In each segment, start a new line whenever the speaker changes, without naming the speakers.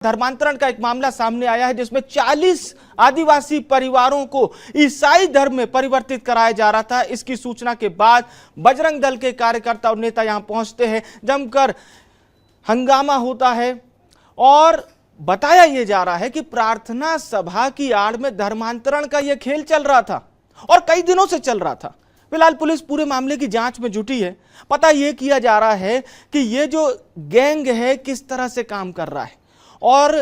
धर्मांतरण का एक मामला सामने आया है जिसमें 40 आदिवासी परिवारों को ईसाई धर्म में परिवर्तित कराया जा रहा था। इसकी सूचना के बाद बजरंग दल के कार्यकर्ता और नेता यहां पहुंचते हैं, जमकर हंगामा होता है और बताया यह जा रहा है कि प्रार्थना सभा की आड़ में धर्मांतरण का यह खेल चल रहा था और कई दिनों से चल रहा था। फिलहाल पुलिस पूरे मामले की जांच में जुटी है। पता यह किया जा रहा है कि यह जो गैंग है किस तरह से काम कर रहा है और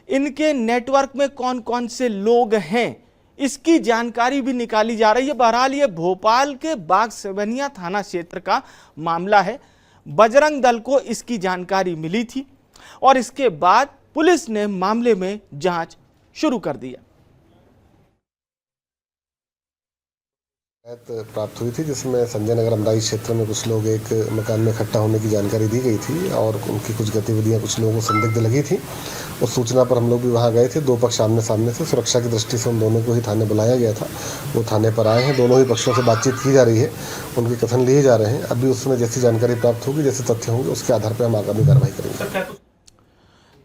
इनके नेटवर्क में कौन कौन से लोग हैं, इसकी जानकारी भी निकाली जा रही है। बहरहाल ये भोपाल के बाग सेवनिया थाना क्षेत्र का मामला है। बजरंग दल को इसकी जानकारी मिली थी और इसके बाद पुलिस ने मामले में जांच शुरू कर दिया।
प्राप्त हुई थी जिसमें संजय नगर अमराई क्षेत्र में कुछ लोग एक मकान में इकट्ठा होने की जानकारी दी गई थी और उनकी कुछ गतिविधियां कुछ लोगों को संदिग्ध लगी थी। उस सूचना पर हम लोग भी वहां गए थे। दो पक्ष आमने सामने से, सुरक्षा की दृष्टि से उन दोनों को ही थाने बुलाया गया था। वो थाने पर आए हैं। दोनों ही पक्षों से बातचीत की जा रही है, उनके कथन लिए जा रहे हैं। अभी उसमें जैसी जानकारी प्राप्त होगी, जैसे तथ्य होंगे, उसके आधार पर हम आगामी कार्रवाई करेंगे।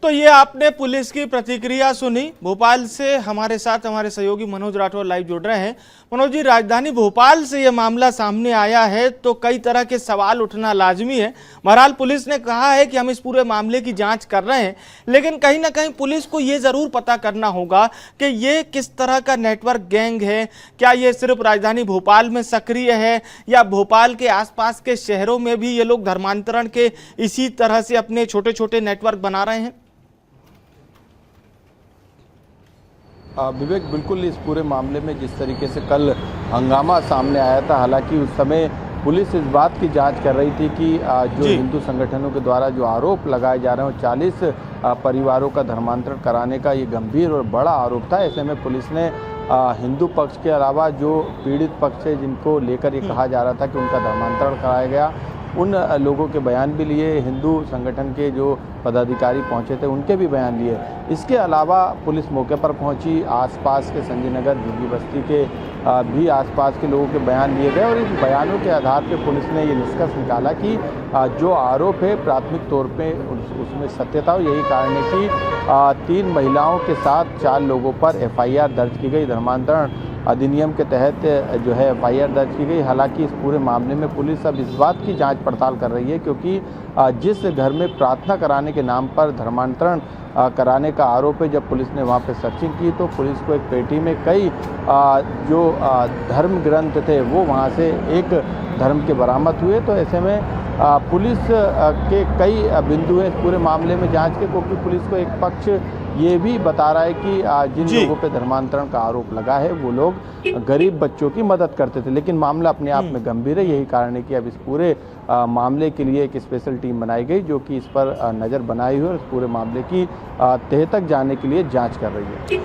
तो ये आपने पुलिस की प्रतिक्रिया सुनी। भोपाल से हमारे साथ हमारे सहयोगी मनोज राठौर लाइव जुड़ रहे हैं। मनोज जी, राजधानी भोपाल से ये मामला सामने आया है तो कई तरह के सवाल उठना लाजमी है। बहरहाल पुलिस ने कहा है कि हम इस पूरे मामले की जांच कर रहे हैं, लेकिन कहीं ना कहीं पुलिस को ये जरूर पता करना होगा कि ये किस तरह का नेटवर्क गैंग है। क्या ये सिर्फ राजधानी भोपाल में सक्रिय है या भोपाल के आसपास के शहरों में भी ये लोग धर्मांतरण के इसी तरह से अपने छोटे छोटे नेटवर्क बना रहे हैं?
विवेक, बिल्कुल इस पूरे मामले में जिस तरीके से कल हंगामा सामने आया था, हालांकि उस समय पुलिस इस बात की जांच कर रही थी कि जो हिंदू संगठनों के द्वारा जो आरोप लगाए जा रहे हैं, 40 परिवारों का धर्मांतरण कराने का ये गंभीर और बड़ा आरोप था। ऐसे में पुलिस ने हिंदू पक्ष के अलावा जो पीड़ित पक्ष है, जिनको लेकर ये कहा जा रहा था कि उनका धर्मांतरण कराया गया, उन लोगों के बयान भी लिए। हिंदू संगठन के जो पदाधिकारी पहुंचे थे उनके भी बयान लिए। इसके अलावा पुलिस मौके पर पहुंची, आसपास के संजय नगर झुग्गी बस्ती के भी आसपास के लोगों के बयान लिए गए और इन बयानों के आधार पर पुलिस ने ये निष्कर्ष निकाला कि जो आरोप है प्राथमिक तौर पे उसमें सत्यता हो। यही कारण है कि 3 महिलाओं के साथ 4 लोगों पर FIR दर्ज की गई। धर्मांतरण अधिनियम के तहत जो है FIR दर्ज की गई। हालांकि इस पूरे मामले में पुलिस अब इस बात की जांच पड़ताल कर रही है क्योंकि जिस घर में प्रार्थना कराने के नाम पर धर्मांतरण कराने का आरोप है, जब पुलिस ने वहां पे सर्चिंग की तो पुलिस को एक पेटी में कई जो धर्म ग्रंथ थे वो वहां से एक धर्म के बरामद हुए। तो ऐसे में पुलिस के कई बिंदु हैं इस पूरे मामले में जांच के, क्योंकि पुलिस को एक पक्ष ये भी बता रहा है कि जिन लोगों पे धर्मांतरण का आरोप लगा है वो लोग गरीब बच्चों की मदद करते थे, लेकिन मामला अपने आप में गंभीर है। यही कारण है कि अब इस पूरे मामले के लिए एक स्पेशल टीम बनाई गई जो कि इस पर नज़र बनाई हुई और इस पूरे मामले की तह तक जाने के लिए जांच कर रही है।